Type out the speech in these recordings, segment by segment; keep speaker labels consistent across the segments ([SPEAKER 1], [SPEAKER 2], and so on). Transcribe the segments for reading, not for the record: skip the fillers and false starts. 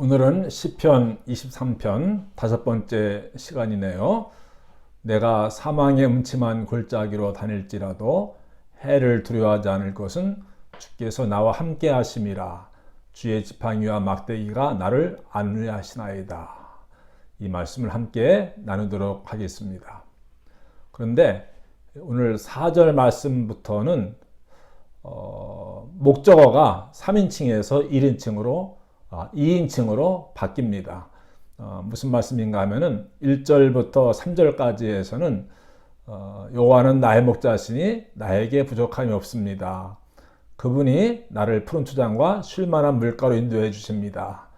[SPEAKER 1] 오늘은 시편 23편 다섯 번째 시간이네요. 내가 사망의 음침한 골짜기로 다닐지라도 해를 두려워하지 않을 것은 주께서 나와 함께 하심이라. 주의 지팡이와 막대기가 나를 안위하시나이다. 이 말씀을 함께 나누도록 하겠습니다. 그런데 오늘 4절 말씀부터는 목적어가 3인칭에서 1인칭으로 2인칭으로 바뀝니다. 무슨 말씀인가 하면은 1절부터 3절까지에서는 여호와는 나의 목자시니 나에게 부족함이 없습니다. 그분이 나를 푸른 초장과 쉴만한 물가로 인도해 주십니다.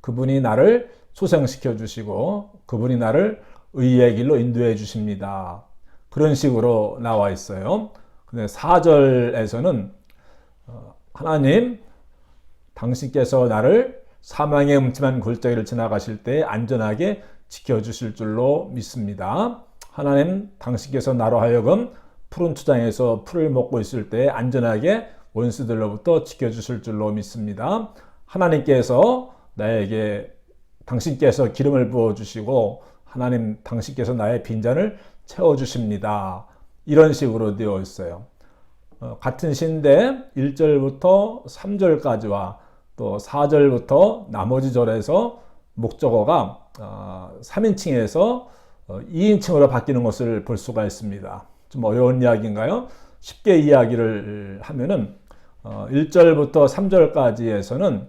[SPEAKER 1] 그분이 나를 소생시켜 주시고 그분이 나를 의의 길로 인도해 주십니다. 그런 식으로 나와 있어요. 근데 4절에서는 하나님 당신께서 나를 사망의 음침한 골짜기를 지나가실 때 안전하게 지켜주실 줄로 믿습니다. 하나님 당신께서 나로 하여금 푸른 초장에서 풀을 먹고 있을 때 안전하게 원수들로부터 지켜주실 줄로 믿습니다. 하나님께서 나에게 당신께서 기름을 부어주시고 하나님 당신께서 나의 빈잔을 채워주십니다. 이런 식으로 되어 있어요. 같은 시인데 1절부터 3절까지와 또 4절부터 나머지 절에서 목적어가 3인칭에서 2인칭으로 바뀌는 것을 볼 수가 있습니다. 좀 어려운 이야기인가요? 쉽게 이야기를 하면은 1절부터 3절까지에서는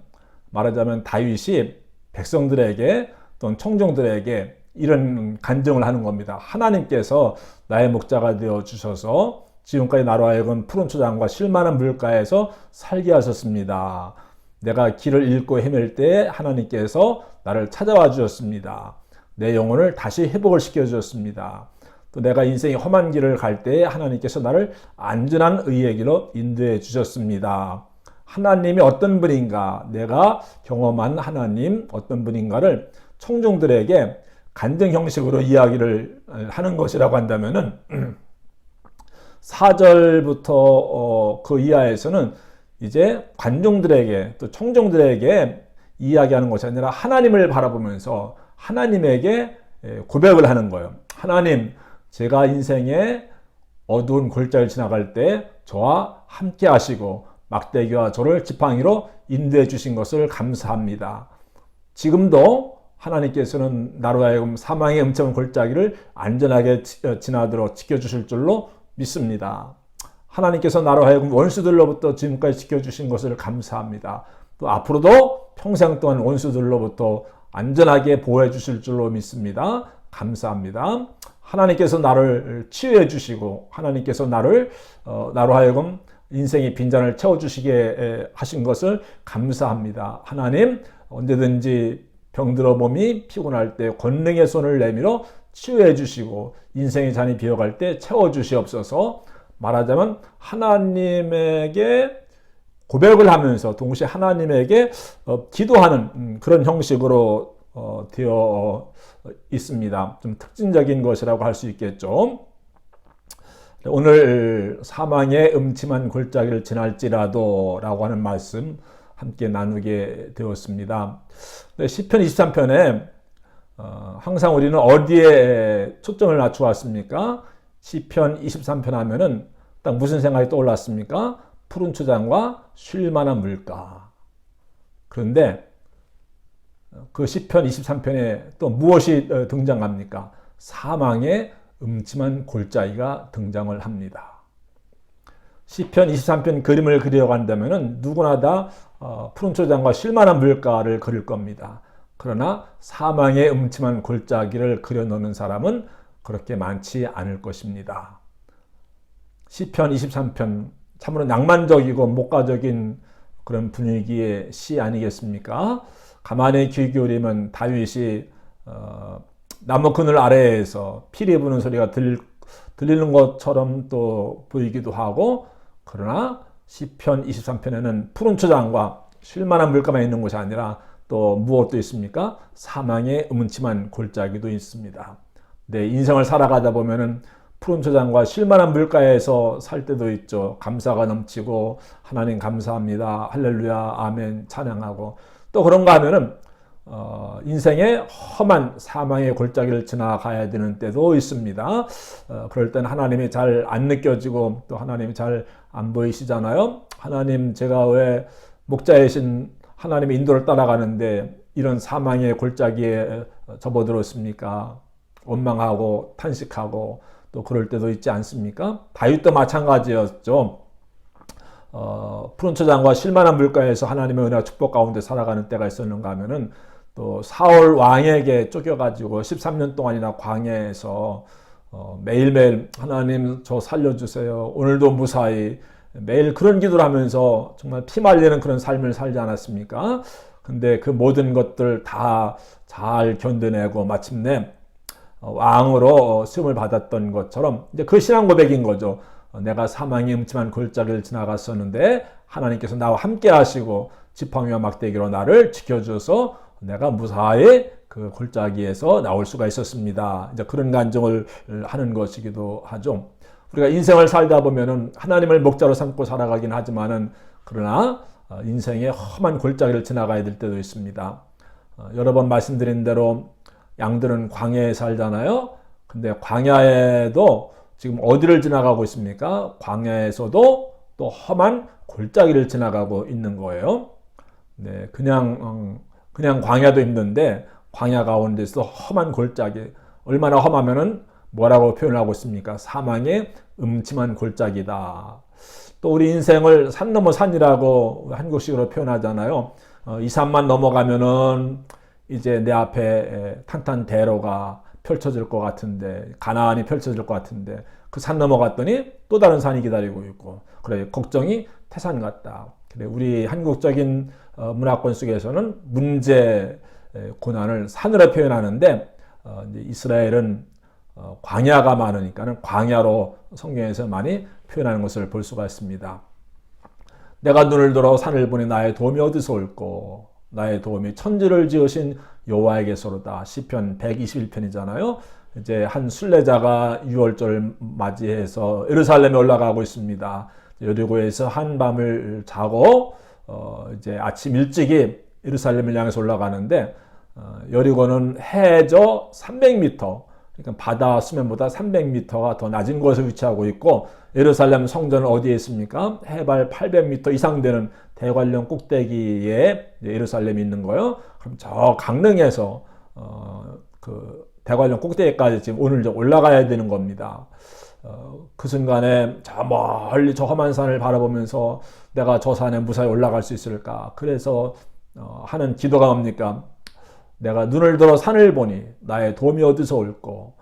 [SPEAKER 1] 말하자면 다윗이 백성들에게 또는 청중들에게 이런 간증을 하는 겁니다. 하나님께서 나의 목자가 되어 주셔서 지금까지 나로 하여금 푸른 초장과 쉴만한 물가에서 살게 하셨습니다. 내가 길을 잃고 헤맬 때 하나님께서 나를 찾아와 주셨습니다. 내 영혼을 다시 회복을 시켜 주셨습니다. 또 내가 인생의 험한 길을 갈 때 하나님께서 나를 안전한 의의 길로 인도해 주셨습니다. 하나님이 어떤 분인가, 내가 경험한 하나님 어떤 분인가를 청중들에게 간증 형식으로 이야기를 하는 것이라고 한다면은 4절부터 그 이하에서는 이제 관중들에게 또 청중들에게 이야기하는 것이 아니라 하나님을 바라보면서 하나님에게 고백을 하는 거예요. 하나님, 제가 인생의 어두운 골짜기를 지나갈 때 저와 함께 하시고 막대기와 저를 지팡이로 인도해 주신 것을 감사합니다. 지금도 하나님께서는 나로 하여금 사망의 음침한 골짜기를 안전하게 지나도록 지켜주실 줄로 믿습니다. 하나님께서 나로 하여금 원수들로부터 지금까지 지켜주신 것을 감사합니다. 또 앞으로도 평생 동안 원수들로부터 안전하게 보호해 주실 줄로 믿습니다. 감사합니다. 하나님께서 나를 치유해 주시고 하나님께서 나로 하여금 인생의 빈잔을 채워주시게 하신 것을 감사합니다. 하나님, 언제든지 병들어 몸이 피곤할 때 권능의 손을 내밀어 치유해 주시고 인생의 잔이 비어갈 때 채워주시옵소서. 말하자면 하나님에게 고백을 하면서 동시에 하나님에게 기도하는 그런 형식으로 되어 있습니다. 좀 특징적인 것이라고 할 수 있겠죠. 오늘 사망의 음침한 골짜기를 지날지라도 라고 하는 말씀 함께 나누게 되었습니다. 시편 23편에 항상 우리는 어디에 초점을 맞춰 왔습니까? 시편 23편 하면은 딱 무슨 생각이 떠올랐습니까? 푸른 초장과 쉴만한 물가. 그런데 그 시편 23편에 또 무엇이 등장합니까? 사망의 음침한 골짜기가 등장을 합니다. 시편 23편 그림을 그려간다면은 누구나 다 푸른 초장과 쉴만한 물가를 그릴 겁니다. 그러나 사망의 음침한 골짜기를 그려놓는 사람은 그렇게 많지 않을 것입니다. 시편 23편 참으로 낭만적이고 목가적인 그런 분위기의 시 아니겠습니까? 가만히 귀 기울이면 다윗이 나무 그늘 아래에서 피리 부는 소리가 들리는 것처럼 또 보이기도 하고, 그러나 시편 23편에는 푸른 초장과 쉴만한 물가만 있는 것이 아니라 또 무엇도 있습니까? 사망의 음침한 골짜기도 있습니다. 내 인생을 살아가다 보면은 푸른 초장과 쉴만한 물가에서 살 때도 있죠. 감사가 넘치고 하나님 감사합니다. 할렐루야, 아멘 찬양하고 또 그런가 하면은 인생의 험한 사망의 골짜기를 지나가야 되는 때도 있습니다. 그럴 때는 하나님이 잘 안 느껴지고 또 하나님이 잘 안 보이시잖아요. 하나님, 제가 왜 목자이신 하나님의 인도를 따라가는데 이런 사망의 골짜기에 접어들었습니까? 원망하고 탄식하고 또 그럴 때도 있지 않습니까? 다윗도 마찬가지였죠. 푸른 초장과 실만한 물가에서 하나님의 은혜와 축복 가운데 살아가는 때가 있었는가 하면은 또 사울 왕에게 쫓겨가지고 13년 동안이나 광야에서 매일매일 하나님 저 살려주세요. 오늘도 무사히 매일 그런 기도를 하면서 정말 피 말리는 그런 삶을 살지 않았습니까? 근데 그 모든 것들 다 잘 견뎌내고 마침내 왕으로 시험을 받았던 것처럼 이제 그 신앙 고백인 거죠. 내가 사망의 음침한 골짜기를 지나갔었는데 하나님께서 나와 함께 하시고 지팡이와 막대기로 나를 지켜주셔서 내가 무사히 그 골짜기에서 나올 수가 있었습니다. 이제 그런 간증을 하는 것이기도 하죠. 우리가 인생을 살다 보면은 하나님을 목자로 삼고 살아가긴 하지만은 그러나 인생의 험한 골짜기를 지나가야 될 때도 있습니다. 여러 번 말씀드린 대로 양들은 광야에 살잖아요. 근데 광야에도 지금 어디를 지나가고 있습니까? 광야에서도 또 험한 골짜기를 지나가고 있는 거예요. 네, 그냥 광야도 힘든데 광야 가운데서 험한 골짜기, 얼마나 험하면은 뭐라고 표현하고 있습니까? 사망의 음침한 골짜기다. 또 우리 인생을 산 넘어 산이라고 한국식으로 표현하잖아요. 이 산만 넘어가면은 이제 내 앞에 탄탄대로가 펼쳐질 것 같은데, 가나안이 펼쳐질 것 같은데 그 산 넘어갔더니 또 다른 산이 기다리고 있고, 그래 걱정이 태산 같다. 그래 우리 한국적인 문화권 속에서는 문제, 고난을 산으로 표현하는데 이제 이스라엘은 광야가 많으니까는 광야로 성경에서 많이 표현하는 것을 볼 수가 있습니다. 내가 눈을 들어 산을 보니 나의 도움이 어디서 올꼬? 나의 도움이 천지를 지으신 여호와에게서로다. 시편 121편이잖아요. 이제 한 순례자가 6월절 맞이해서 예루살렘에 올라가고 있습니다. 여리고에서 한 밤을 자고 이제 아침 일찍이 예루살렘을 향해서 올라가는데 여리고는 해저 300m, 그러니까 바다 수면보다 300m가 더 낮은 곳에 위치하고 있고, 예루살렘 성전은 어디에 있습니까? 해발 800m 이상 되는 대관령 꼭대기에 예루살렘이 있는 거예요. 그럼 저 강릉에서 그 대관령 꼭대기까지 지금 오늘 올라가야 되는 겁니다. 그 순간에 저 멀리 저 험한 산을 바라보면서 내가 저 산에 무사히 올라갈 수 있을까? 그래서 하는 기도가 뭡니까? 내가 눈을 들어 산을 보니 나의 도움이 어디서 올꼬?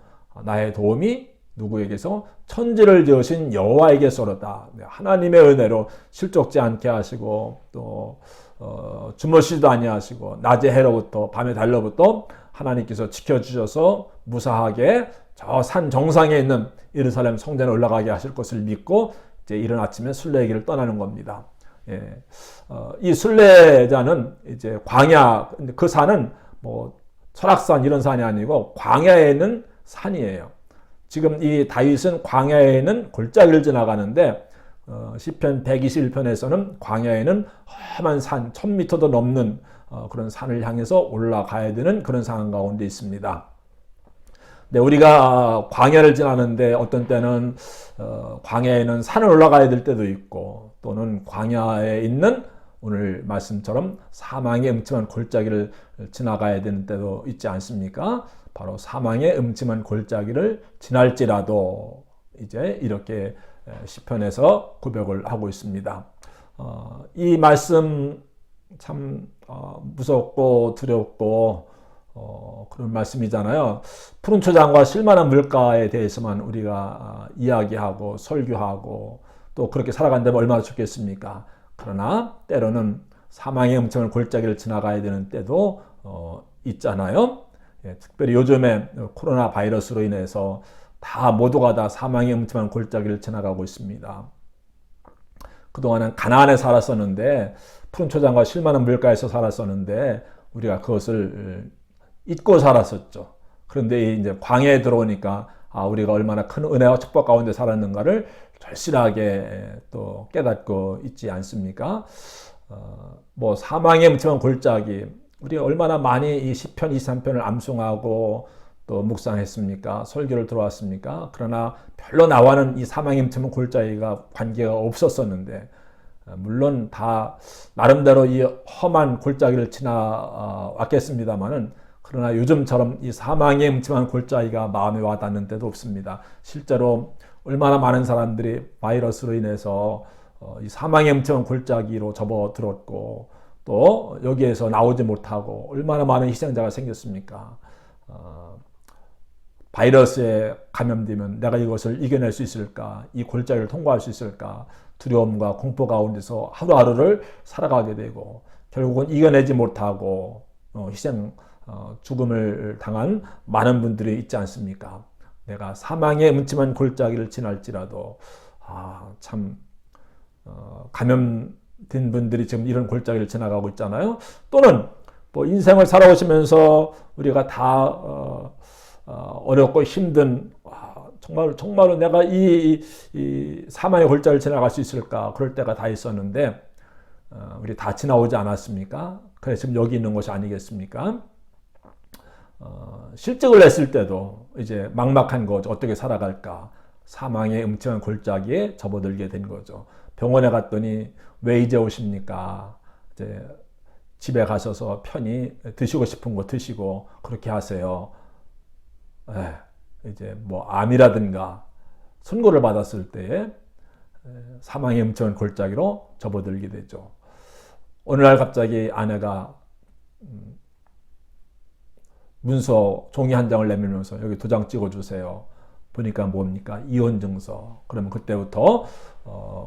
[SPEAKER 1] 나의 도움이 누구에게서? 천지를 지으신 여호와에게서로다. 하나님의 은혜로 실족지 않게 하시고 또 주무시지도 아니하시고 낮에 해로부터 밤에 달로부터 하나님께서 지켜주셔서 무사하게 저 산 정상에 있는 예루살렘 성전에 올라가게 하실 것을 믿고 이제 이른 아침에 순례길을 떠나는 겁니다. 예. 이 순례자는 이제 광야, 그 산은 뭐 설악산 이런 산이 아니고 광야에 있는 산이에요. 지금 이 다윗은 광야에 있는 골짜기를 지나가는데 시편 121편에서는 광야에는 험한 산 1000m도 넘는 그런 산을 향해서 올라가야 되는 그런 상황 가운데 있습니다. 네, 우리가 광야를 지나는데 어떤 때는 광야에는 산을 올라가야 될 때도 있고, 또는 광야에 있는 오늘 말씀처럼 사망의 음침한 골짜기를 지나가야 되는 때도 있지 않습니까? 바로 사망의 음침한 골짜기를 지날지라도 이제 이렇게 시편에서 고백을 하고 있습니다. 이 말씀 참 무섭고 두렵고 그런 말씀이잖아요. 푸른 초장과 실만한 물가에 대해서만 우리가 이야기하고 설교하고 또 그렇게 살아간다면 얼마나 좋겠습니까? 그러나 때로는 사망의 음침한 골짜기를 지나가야 되는 때도 있잖아요. 예, 특별히 요즘에 코로나 바이러스로 인해서 모두가 다 사망의 음침한 골짜기를 지나가고 있습니다. 그동안은 가나안에 살았었는데, 푸른 초장과 실만한 물가에서 살았었는데 우리가 그것을 잊고 살았었죠. 그런데 이제 광야에 들어오니까 우리가 얼마나 큰 은혜와 축복 가운데 살았는가를 절실하게 또 깨닫고 있지 않습니까? 뭐 사망의 음침한 골짜기, 우리가 얼마나 많이 이 시편 23편을 암송하고 또 묵상했습니까? 설교를 들어왔습니까? 그러나 별로 나와는 이 사망의 음침한 골짜기가 관계가 없었었는데, 물론 다 나름대로 이 험한 골짜기를 지나왔겠습니다만은, 그러나 요즘처럼 이 사망의 음침한 골짜기가 마음에 와닿는 때도 없습니다. 실제로 얼마나 많은 사람들이 바이러스로 인해서 이 사망의 음침한 골짜기로 접어들었고, 또 여기에서 나오지 못하고 얼마나 많은 희생자가 생겼습니까? 바이러스에 감염되면 내가 이것을 이겨낼 수 있을까? 이 골짜기를 통과할 수 있을까? 두려움과 공포 가운데서 하루하루를 살아가게 되고, 결국은 이겨내지 못하고 죽음을 당한 많은 분들이 있지 않습니까? 내가 사망의 음침한 골짜기를 지날지라도 참 감염된 분들이 지금 이런 골짜기를 지나가고 있잖아요. 또는 뭐 인생을 살아오시면서 우리가 다 어렵고 힘든, 정말로 내가 이 사망의 골짜기를 지나갈 수 있을까, 그럴 때가 다 있었는데 우리 다 지나오지 않았습니까? 그래서 지금 여기 있는 것이 아니겠습니까? 실직을 했을 때도 이제 막막한 거죠. 어떻게 살아갈까? 사망의 음침한 골짜기에 접어들게 된 거죠. 병원에 갔더니 왜 이제 오십니까? 이제 집에 가셔서 편히 드시고 싶은 거 드시고 그렇게 하세요. 이제 뭐 암이라든가 선고를 받았을 때에 사망의 음침한 골짜기로 접어들게 되죠. 어느 날 갑자기 아내가 문서 종이 한 장을 내밀면서 여기 도장 찍어주세요. 보니까 뭡니까? 이혼 증서. 그러면 그때부터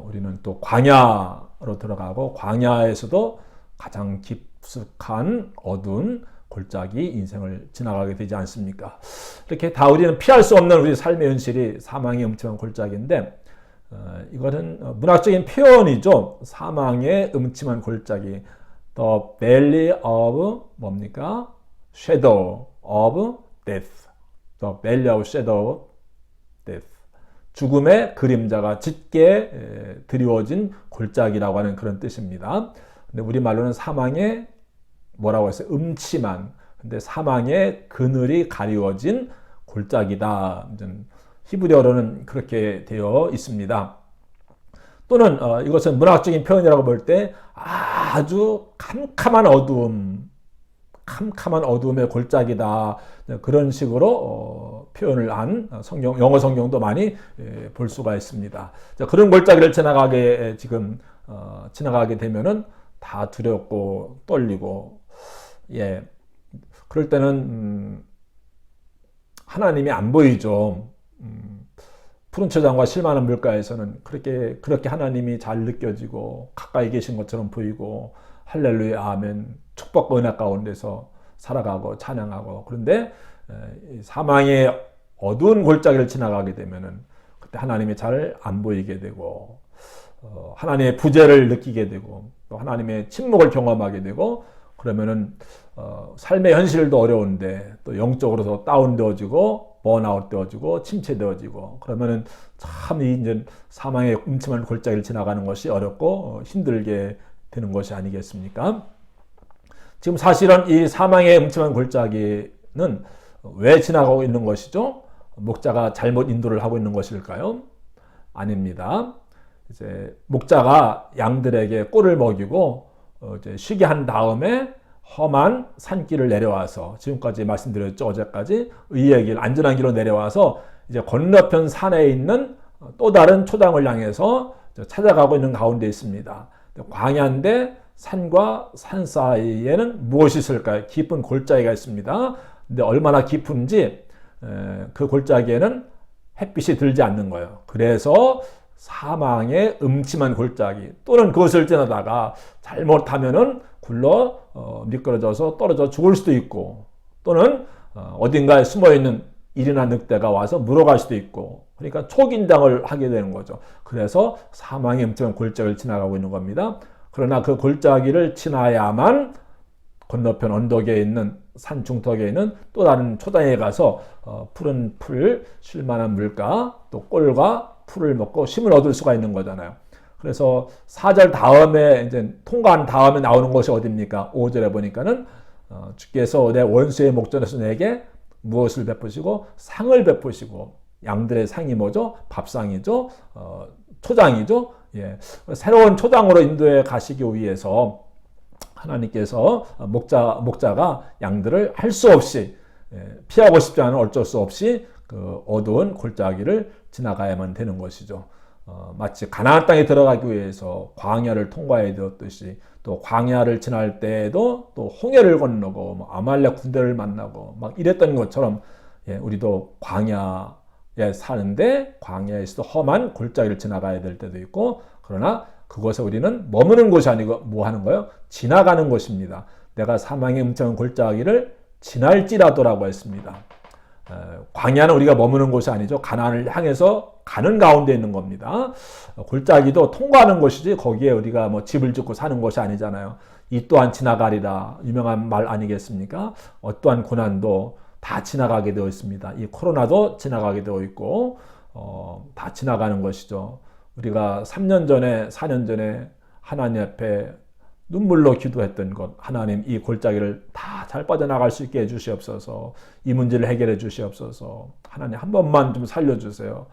[SPEAKER 1] 우리는 또 광야로 들어가고, 광야에서도 가장 깊숙한 어두운 골짜기 인생을 지나가게 되지 않습니까? 이렇게 다 우리는 피할 수 없는 우리 삶의 현실이 사망의 음침한 골짜기인데, 이거는 문학적인 표현이죠. 사망의 음침한 골짜기. The valley of 뭡니까? Shadow of death. The valley of shadow of death. 죽음의 그림자가 짙게 드리워진 골짜기라고 하는 그런 뜻입니다. 근데 우리말로는 사망의 뭐라고 했어요? 음침한. 근데 사망의 그늘이 가리워진 골짜기다. 히브리어로는 그렇게 되어 있습니다. 또는 이것은 문학적인 표현이라고 볼 때 아주 캄캄한 어두움의 골짜기다. 그런 식으로 표현을 한 영어 성경도 많이 볼 수가 있습니다. 그런 골짜기를 지나가게 되면은 다 두렵고 떨리고, 그럴 때는 하나님이 안 보이죠. 푸른 초장과 실만한 물가에서는 그렇게 하나님이 잘 느껴지고 가까이 계신 것처럼 보이고, 할렐루야 아멘, 축복과 은혜 가운데서 살아가고 찬양하고, 그런데 사망의 어두운 골짜기를 지나가게 되면은 그때 하나님이 잘 안 보이게 되고, 하나님의 부재를 느끼게 되고, 또 하나님의 침묵을 경험하게 되고, 그러면은 삶의 현실도 어려운데 또 영적으로도 다운되어지고 번아웃되어지고 침체되어지고, 그러면은 참 이제 사망의 음침한 골짜기를 지나가는 것이 어렵고 힘들게 되는 것이 아니겠습니까? 지금 사실은 이 사망의 음침한 골짜기는 왜 지나가고 있는 것이죠? 목자가 잘못 인도를 하고 있는 것일까요? 아닙니다. 이제 목자가 양들에게 꿀을 먹이고 이제 쉬게 한 다음에 험한 산길을 내려와서, 지금까지 말씀드렸죠, 어제까지 의의 길, 안전한 길로 내려와서 이제 건너편 산에 있는 또 다른 초당을 향해서 찾아가고 있는 가운데 있습니다. 광야인데 산과 산 사이에는 무엇이 있을까요? 깊은 골짜기가 있습니다. 근데 얼마나 깊은지 그 골짜기에는 햇빛이 들지 않는 거예요. 그래서 사망의 음침한 골짜기, 또는 그것을 지나다가 잘못하면은 굴러 미끄러져서 떨어져 죽을 수도 있고, 또는 어딘가에 숨어있는 일이나 늑대가 와서 물어갈 수도 있고, 그러니까 초긴장을 하게 되는 거죠. 그래서 사망의 음침한 골짜기를 지나가고 있는 겁니다. 그러나 그 골짜기를 지나야만 건너편 언덕에 있는 산 중턱에 있는 또 다른 초당에 가서 푸른 풀, 쉴만한 물가, 또 꿀과 풀을 먹고 쉼을 얻을 수가 있는 거잖아요. 그래서 4절 다음에 이제 통과한 다음에 나오는 것이 어디입니까? 5절에 보니까는 주께서 내 원수의 목전에서 내게 무엇을 베푸시고 상을 베푸시고 양들의 상이 뭐죠? 밥상이죠. 초장이죠. 예. 새로운 초장으로 인도에 가시기 위해서 하나님께서 목자가 양들을 할 수 없이 피하고 싶지 않은 어쩔 수 없이 그 어두운 골짜기를 지나가야만 되는 것이죠. 마치 가나안 땅에 들어가기 위해서 광야를 통과해야 되었듯이 또 광야를 지날 때에도 또 홍해를 건너고 뭐 아말렉 군대를 만나고 막 이랬던 것처럼 우리도 광야에 사는데 광야에서도 험한 골짜기를 지나가야 될 때도 있고 그러나 그곳에 우리는 머무는 곳이 아니고 뭐 하는 거예요? 지나가는 곳입니다. 내가 사망의 음침한 골짜기를 지날지라도라고 했습니다. 광야는 우리가 머무는 곳이 아니죠. 가나안을 향해서 가는 가운데 있는 겁니다. 골짜기도 통과하는 곳이지 거기에 우리가 뭐 집을 짓고 사는 곳이 아니잖아요. 이 또한 지나가리라 유명한 말 아니겠습니까? 어떠한 고난도 다 지나가게 되어 있습니다. 이 코로나도 지나가게 되어 있고 다 지나가는 것이죠. 우리가 3년 전에 4년 전에 하나님 앞에 눈물로 기도했던 것, 하나님 이 골짜기를 다 잘 빠져나갈 수 있게 해주시옵소서, 이 문제를 해결해 주시옵소서, 하나님 한 번만 좀 살려주세요.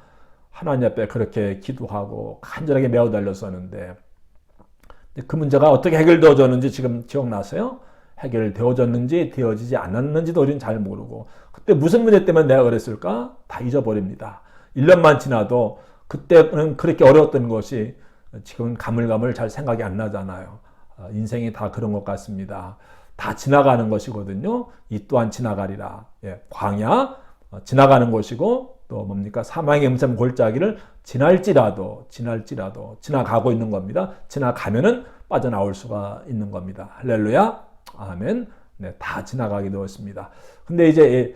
[SPEAKER 1] 하나님 앞에 그렇게 기도하고 간절하게 매어 달렸었는데 그 문제가 어떻게 해결되어졌는지 지금 기억나세요? 해결되어졌는지 되어지지 않았는지도 우리는 잘 모르고 그때 무슨 문제 때문에 내가 그랬을까? 다 잊어버립니다. 1년만 지나도 그때는 그렇게 어려웠던 것이 지금은 가물가물 잘 생각이 안 나잖아요. 인생이 다 그런 것 같습니다. 다 지나가는 것이거든요. 이 또한 지나가리라. 광야 지나가는 것이고 또 뭡니까? 사망의 음침 골짜기를 지날지라도 지나가고 있는 겁니다. 지나가면은 빠져나올 수가 있는 겁니다. 할렐루야. 아멘. 네, 다 지나가게 되었습니다. 근데 이제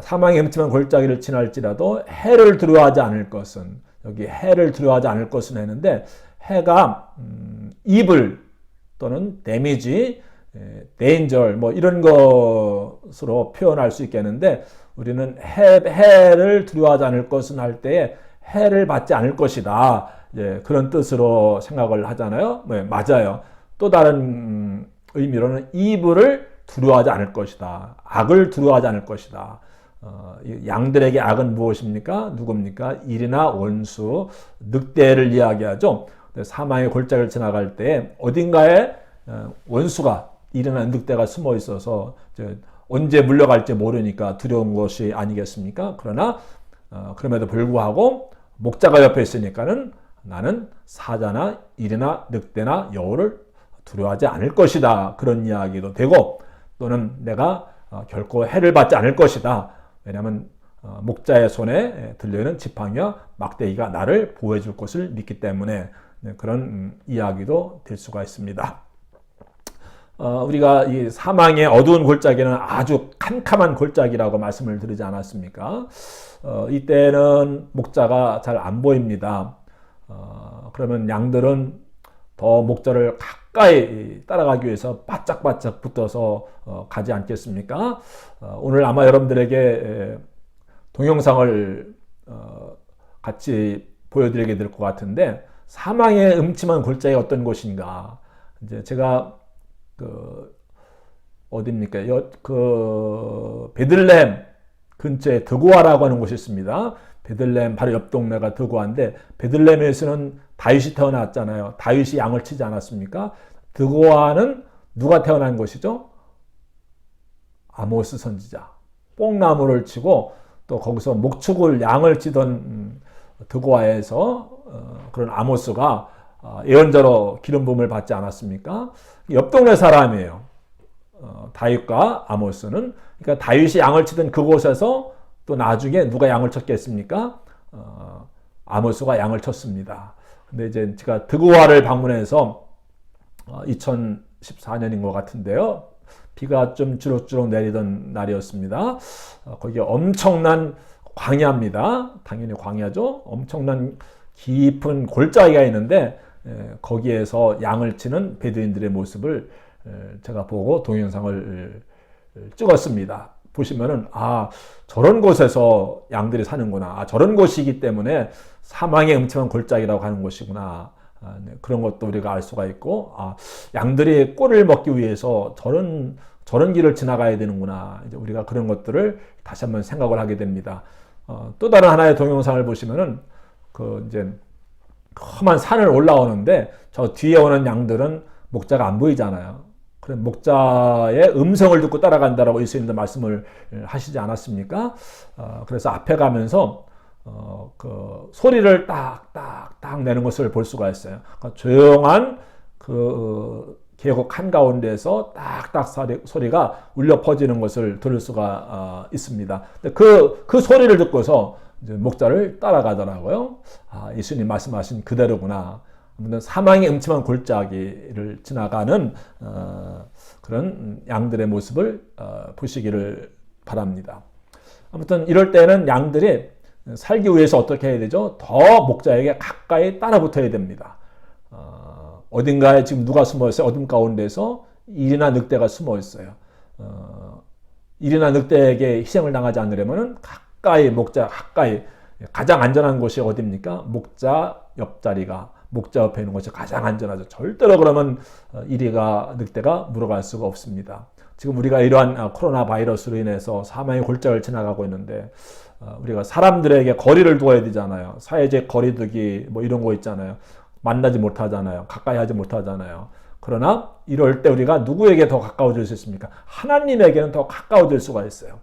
[SPEAKER 1] 사망의 음침한 골짜기를 지날지라도 해를 두려워하지 않을 것은 여기 해를 두려워하지 않을 것은 했는데 해가 evil 또는 데미지, danger 뭐 이런 것으로 표현할 수 있겠는데 우리는 해를 두려워하지 않을 것은 할 때에 해를 받지 않을 것이다. 그런 뜻으로 생각을 하잖아요. 네, 맞아요. 또 다른 의미로는 evil을 두려워하지 않을 것이다. 악을 두려워하지 않을 것이다. 양들에게 악은 무엇입니까? 누굽니까? 일이나 원수, 늑대를 이야기하죠. 사망의 골짜기를 지나갈 때 어딘가에 원수가 일이나 늑대가 숨어 있어서 언제 물려갈지 모르니까 두려운 것이 아니겠습니까? 그러나 그럼에도 불구하고 목자가 옆에 있으니까는 나는 사자나 일이나 늑대나 여우를 두려워하지 않을 것이다. 그런 이야기도 되고 또는 내가 결코 해를 받지 않을 것이다. 왜냐하면 목자의 손에 들려있는 지팡이와 막대기가 나를 보호해 줄 것을 믿기 때문에 그런 이야기도 될 수가 있습니다. 우리가 이 사망의 어두운 골짜기는 아주 캄캄한 골짜기라고 말씀을 드리지 않았습니까? 이때는 목자가 잘 안 보입니다. 그러면 양들은 더 목자를 가까이 따라가기 위해서 바짝바짝 붙어서 가지 않겠습니까? 오늘 아마 여러분들에게 동영상을 같이 보여드리게 될 것 같은데 사망의 음침한 골짜기가 어떤 곳인가? 이제 제가 어디입니까? 베들레헴 근처에 드고아라고 하는 곳이 있습니다. 베들레헴 바로 옆 동네가 드고아인데 베들레헴에서는 다윗이 태어났잖아요. 다윗이 양을 치지 않았습니까? 드고아는 누가 태어난 곳이죠? 아모스 선지자. 뽕나무를 치고 또 거기서 목축을 양을 치던 드고아에서 그런 아모스가 예언자로 기름 부음을 받지 않았습니까? 옆 동네 사람이에요. 다윗과 아모스는. 그러니까 다윗이 양을 치던 그곳에서 또 나중에 누가 양을 쳤겠습니까? 아모스가 양을 쳤습니다. 근데 이제 제가 드고아를 방문해서 2014년인 것 같은데요. 비가 좀 주룩주룩 내리던 날이었습니다. 거기에 엄청난 광야입니다. 당연히 광야죠. 엄청난 깊은 골짜기가 있는데 거기에서 양을 치는 베두인들의 모습을 제가 보고 동영상을 찍었습니다. 보시면은 저런 곳에서 양들이 사는구나. 저런 곳이기 때문에 사망의 음침한 골짜기라고 하는 곳이구나. 그런 것도 우리가 알 수가 있고 양들이 꿀을 먹기 위해서 저런 저런 길을 지나가야 되는구나. 이제 우리가 그런 것들을 다시 한번 생각을 하게 됩니다. 또 다른 하나의 동영상을 보시면은 그 이제 험한 산을 올라오는데 저 뒤에 오는 양들은 목자가 안 보이잖아요. 그래 목자의 음성을 듣고 따라간다라고 예수님도 말씀을 하시지 않았습니까? 그래서 앞에 가면서 그 소리를 딱딱딱 내는 것을 볼 수가 있어요. 그러니까 조용한 그 계곡 한가운데에서 딱딱 소리가 울려 퍼지는 것을 들을 수가 있습니다. 그 소리를 듣고서 이제 목자를 따라가더라고요. 예수님 말씀하신 그대로구나. 사망의 음침한 골짜기를 지나가는 그런 양들의 모습을 보시기를 바랍니다. 아무튼 이럴 때는 양들이 살기 위해서 어떻게 해야 되죠? 더 목자에게 가까이 따라 붙어야 됩니다. 어딘가에 지금 누가 숨어 있어요? 어둠 가운데서 일이나 늑대가 숨어 있어요. 일이나 늑대에게 희생을 당하지 않으려면 가까이 목자 가까이 가장 안전한 곳이 어디입니까? 목자 옆자리가 목자 옆에 있는 것이 가장 안전하죠. 절대로 그러면 이리가 늑대가 물어갈 수가 없습니다. 지금 우리가 이러한 코로나 바이러스로 인해서 사망의 골짜기를 지나가고 있는데 우리가 사람들에게 거리를 두어야 되잖아요. 사회적 거리두기 뭐 이런 거 있잖아요. 만나지 못하잖아요. 가까이 하지 못하잖아요. 그러나 이럴 때 우리가 누구에게 더 가까워질 수 있습니까? 하나님에게는 더 가까워질 수가 있어요.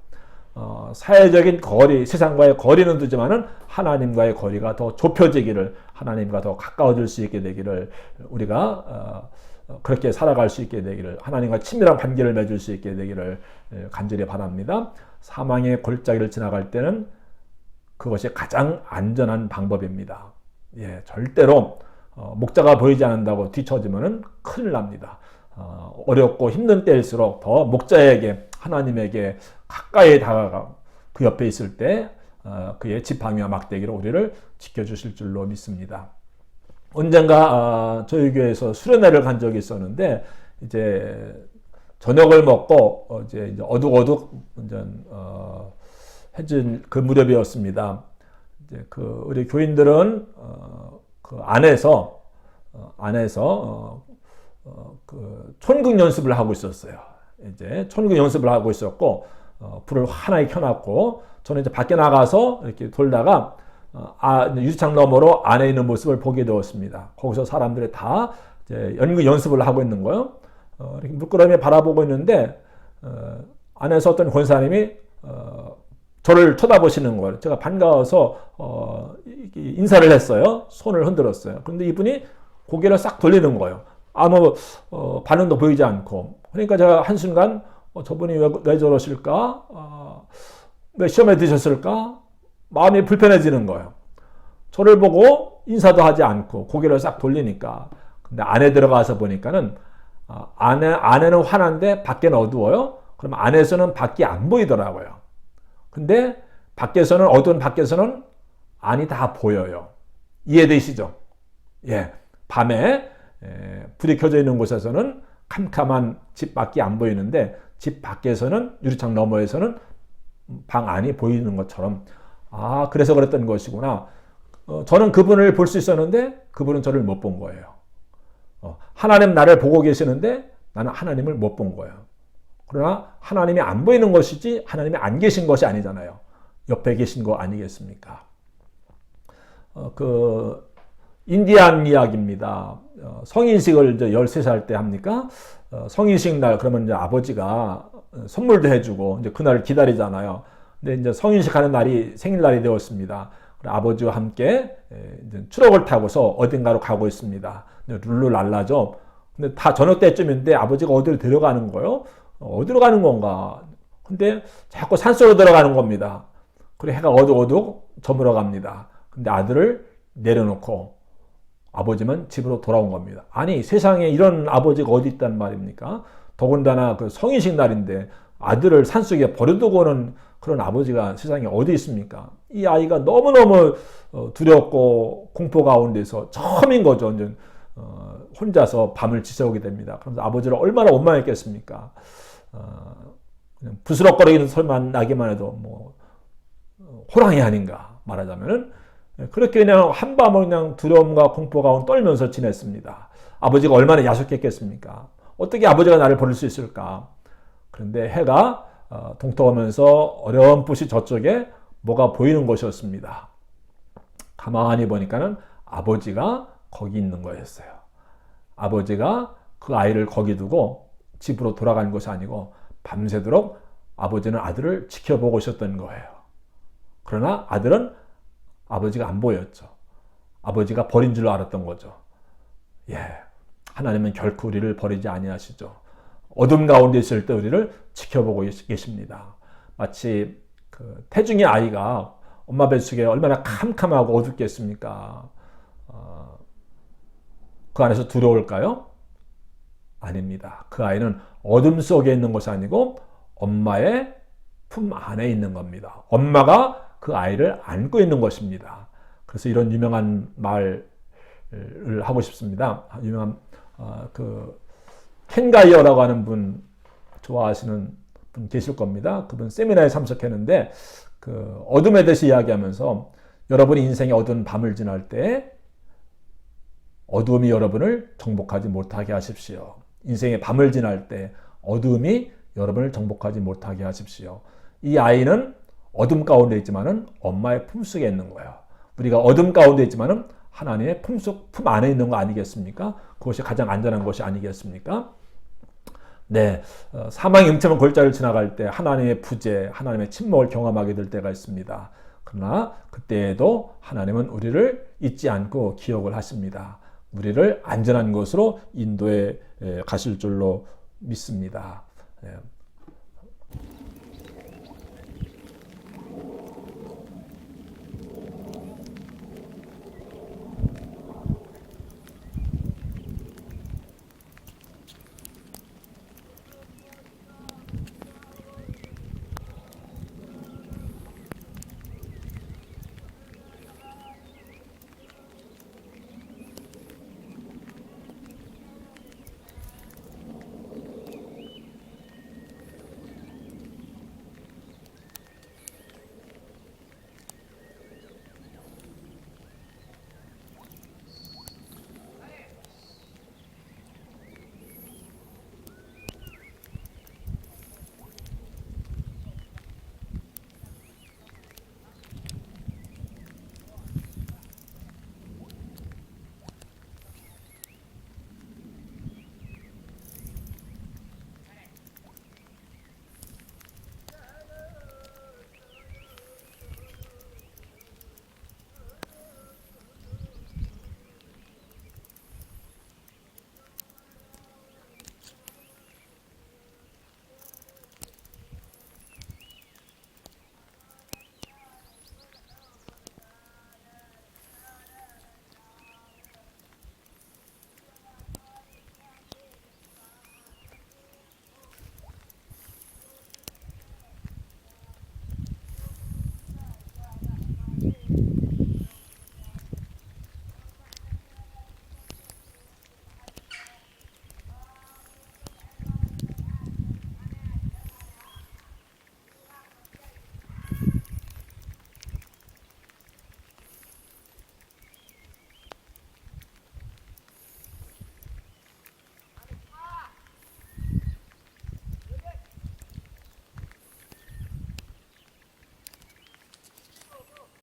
[SPEAKER 1] 사회적인 거리, 세상과의 거리는 두지만은 하나님과의 거리가 더 좁혀지기를, 하나님과 더 가까워질 수 있게 되기를, 우리가 그렇게 살아갈 수 있게 되기를, 하나님과 친밀한 관계를 맺을 수 있게 되기를 간절히 바랍니다. 사망의 골짜기를 지나갈 때는 그것이 가장 안전한 방법입니다. 예, 절대로 목자가 보이지 않는다고 뒤처지면은 큰일 납니다. 어렵고 힘든 때일수록 더 목자에게, 하나님에게 가까이 다가가 그 옆에 있을 때 그의 지팡이와 막대기로 우리를 지켜주실 줄로 믿습니다. 언젠가 저희 교회에서 수련회를 간 적이 있었는데 이제 저녁을 먹고 이제 어둑어둑 해진 그 무렵이었습니다. 이제 그 우리 교인들은 그 안에서 그 촌극 연습을 하고 있었어요. 이제 촌극 연습을 하고 있었고 불을 환하게 켜놨고 저는 이제 밖에 나가서 이렇게 돌다가 유리창 너머로 안에 있는 모습을 보게 되었습니다. 거기서 사람들이 다 이제 연극 연습을 하고 있는 거예요. 이렇게 물끄러미 바라보고 있는데 안에서 어떤 권사님이 저를 쳐다보시는 거예요. 제가 반가워서 인사를 했어요. 손을 흔들었어요. 그런데 이분이 고개를 싹 돌리는 거예요. 아무 반응도 보이지 않고. 그러니까 제가 한순간 저분이 왜 저러실까? 왜 시험에 드셨을까? 마음이 불편해지는 거예요. 저를 보고 인사도 하지 않고 고개를 싹 돌리니까. 근데 안에 들어가서 보니까는 안에는 환한데 밖에는 어두워요. 그럼 안에서는 밖이 안 보이더라고요. 근데 밖에서는 어두운 밖에서는 안이 다 보여요. 이해되시죠? 예, 밤에 불이 켜져 있는 곳에서는 캄캄한 집 밖이 안 보이는데 집 밖에서는 유리창 너머에서는 방 안이 보이는 것처럼 그래서 그랬던 것이구나. 저는 그분을 볼 수 있었는데 그분은 저를 못 본 거예요. 하나님 나를 보고 계시는데 나는 하나님을 못 본 거예요. 그러나 하나님이 안 보이는 것이지 하나님이 안 계신 것이 아니잖아요. 옆에 계신 거 아니겠습니까? 그 인디안 이야기입니다. 성인식을 이제 13살 때 합니까? 성인식 날 그러면 이제 아버지가 선물도 해주고 이제 그날을 기다리잖아요. 근데 이제 성인식 하는 날이 생일날이 되었습니다. 아버지와 함께 이제 트럭을 타고서 어딘가로 가고 있습니다. 룰루랄라죠. 근데 다 저녁 때쯤인데 아버지가 어디로 데려가는 거예요? 어디로 가는 건가? 근데 자꾸 산속으로 들어가는 겁니다. 그래 해가 어둑어둑 저물어 갑니다. 근데 아들을 내려놓고 아버지만 집으로 돌아온 겁니다. 아니 세상에 이런 아버지가 어디 있단 말입니까? 더군다나 그 성인식 날인데 아들을 산속에 버려두고 오는 그런 아버지가 세상에 어디 있습니까? 이 아이가 너무너무 두렵고 공포 가운데서 처음인 거죠. 이제 혼자서 밤을 지새우게 됩니다. 그러면서 아버지를 얼마나 원망했겠습니까? 그냥 부스럭거리는 소리만 나기만 해도 뭐 호랑이 아닌가 말하자면은 그렇게 그냥 한밤을 그냥 두려움과 공포 가운데 떨면서 지냈습니다. 아버지가 얼마나 야속했겠습니까? 어떻게 아버지가 나를 버릴 수 있을까? 그런데 해가 동토하면서 어렴풋이 저쪽에 뭐가 보이는 것이었습니다. 가만히 보니까는 아버지가 거기 있는 거였어요. 아버지가 그 아이를 거기 두고 집으로 돌아간 것이 아니고 밤새도록 아버지는 아들을 지켜보고 있었던 거예요. 그러나 아들은 아버지가 안 보였죠. 아버지가 버린 줄 알았던 거죠. 하나님은 결코 우리를 버리지 아니하시죠. 어둠 가운데 있을 때 우리를 지켜보고 계십니다. 마치 그 태중의 아이가 엄마 뱃속에 얼마나 캄캄하고 어둡겠습니까? 그 안에서 두려울까요? 아닙니다. 그 아이는 어둠 속에 있는 것이 아니고 엄마의 품 안에 있는 겁니다. 엄마가 그 아이를 안고 있는 것입니다. 그래서 이런 유명한 말을 하고 싶습니다. 유명한 그 켄 가이어라고 하는 분 좋아하시는 분 계실 겁니다. 그분 세미나에 참석했는데 그 어둠에 대해서 이야기하면서 여러분이 인생의 어두운 밤을 지날 때 어두움이 여러분을 정복하지 못하게 하십시오. 인생의 밤을 지날 때 어두움이 여러분을 정복하지 못하게 하십시오. 이 아이는 어둠 가운데 있지만은 엄마의 품속에 있는 거예요. 우리가 어둠 가운데 있지만은 하나님의 품 안에 있는 거 아니겠습니까? 그것이 가장 안전한 것이 아니겠습니까? 네, 사망의 음침한 골짜기를 지나갈 때 하나님의 부재, 하나님의 침묵을 경험하게 될 때가 있습니다. 그러나 그때에도 하나님은 우리를 잊지 않고 기억을 하십니다. 우리를 안전한 곳으로 인도해 가실 줄로 믿습니다.